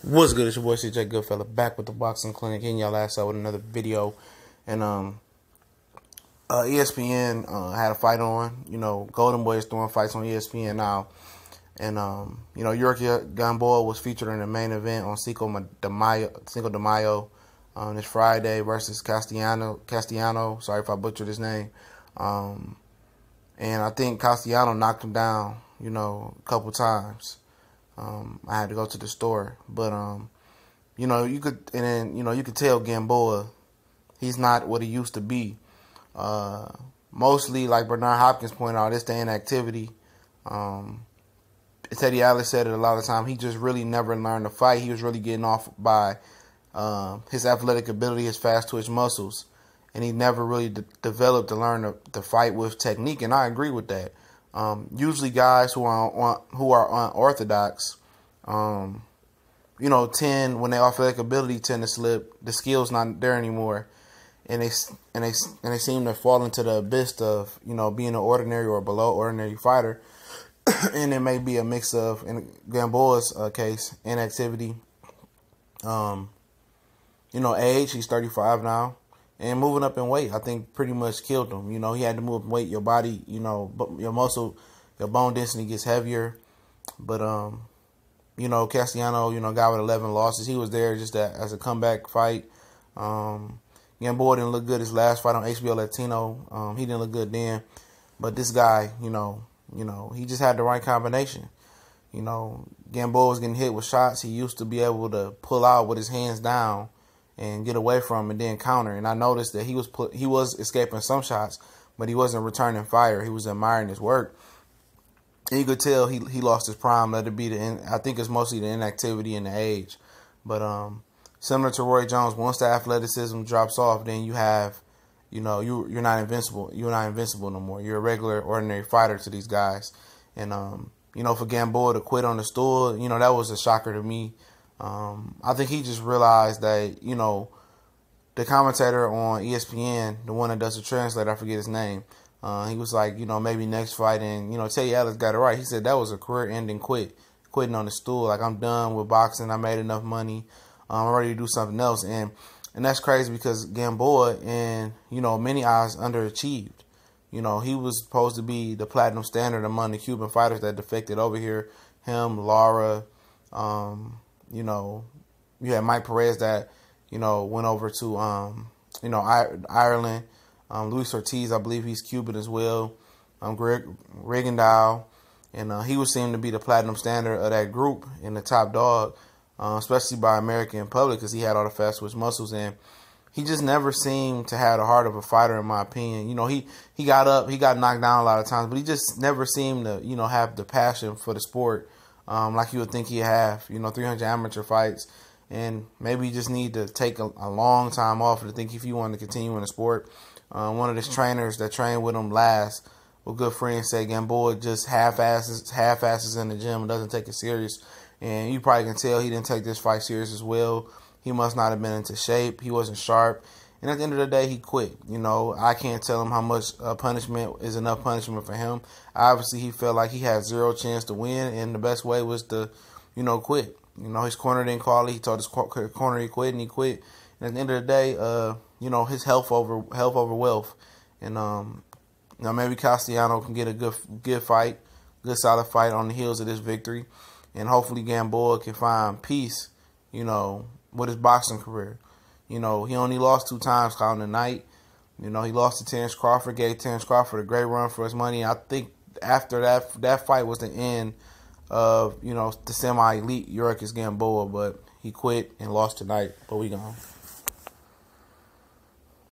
What's good? It's your boy CJ Goodfella back with the Boxing Clinic, hitting y'all ass out with another video. And ESPN had a fight on. Golden Boy is throwing fights on ESPN now. And Yuriorkis Gamboa was featured in the main event on Cinco de Mayo this Friday versus Castellano. Sorry if I butchered his name. And I think Castellano knocked him down, a couple times. I had to go to the store, but you could tell Gamboa, he's not what he used to be. Mostly, like Bernard Hopkins pointed out, it's the inactivity. Teddy Atlas said it a lot of time. He just really never learned to fight. He was really getting off by his athletic ability, his fast twitch muscles, and he never really developed to learn to fight with technique. And I agree with that. Usually guys who are unorthodox, tend, when their athletic ability tend to slip, the skill's not there anymore, and they seem to fall into the abyss of being an ordinary or below ordinary fighter, and it may be a mix of, in Gamboa's case, inactivity, age. He's 35 now. And moving up in weight, I think, pretty much killed him. He had to move in weight. Your body, your muscle, your bone density gets heavier. But, Castellano, guy with 11 losses, he was there just as a comeback fight. Gamboa didn't look good his last fight on HBO Latino. He didn't look good then. But this guy, he just had the right combination. Gamboa was getting hit with shots. He used to be able to pull out with his hands down and get away from and then counter. And I noticed that he was escaping some shots, but he wasn't returning fire. He was admiring his work. And you could tell he lost his prime. Let it be I think it's mostly the inactivity and the age. But similar to Roy Jones, once the athleticism drops off, then you have, you're not invincible. You're not invincible no more. You're a regular, ordinary fighter to these guys. And for Gamboa to quit on the stool, that was a shocker to me. I think he just realized that, the commentator on ESPN, the one that does the translate, I forget his name, he was like, maybe next fight, and, Teddy Atlas got it right. He said that was a career-ending quitting on the stool. Like, I'm done with boxing. I made enough money. I'm ready to do something else. And that's crazy because Gamboa, in, many eyes, underachieved. He was supposed to be the platinum standard among the Cuban fighters that defected over here. Him, Lara, you had Mike Perez that, went over to, Ireland. Luis Ortiz, I believe he's Cuban as well. Greg Rigondeaux. And he would seem to be the platinum standard of that group and the top dog, especially by American public, because he had all the fast twitch muscles. And he just never seemed to have the heart of a fighter, in my opinion. He got up, he got knocked down a lot of times, but he just never seemed to, have the passion for the sport like you would think he'd have. 300 amateur fights, and maybe you just need to take a long time off to think if you want to continue in the sport. One of his trainers that trained with him last, well, good friends, said Gamboa just half-asses in the gym and doesn't take it serious. And you probably can tell he didn't take this fight serious as well. He must not have been into shape. He wasn't sharp. And at the end of the day, he quit. I can't tell him how much punishment is enough punishment for him. Obviously, he felt like he had zero chance to win, and the best way was to, quit. His corner didn't call it. He told his corner he quit, and he quit. And at the end of the day, his health over wealth. And, maybe Castellano can get a good fight, good solid fight on the heels of this victory. And hopefully Gamboa can find peace, with his boxing career. He only lost 2 times counting the night. He lost to Terrence Crawford, gave Terrence Crawford a great run for his money. I think after that fight was the end of, the semi-elite Yuriorkis Gamboa, but he quit and lost tonight. But we gone.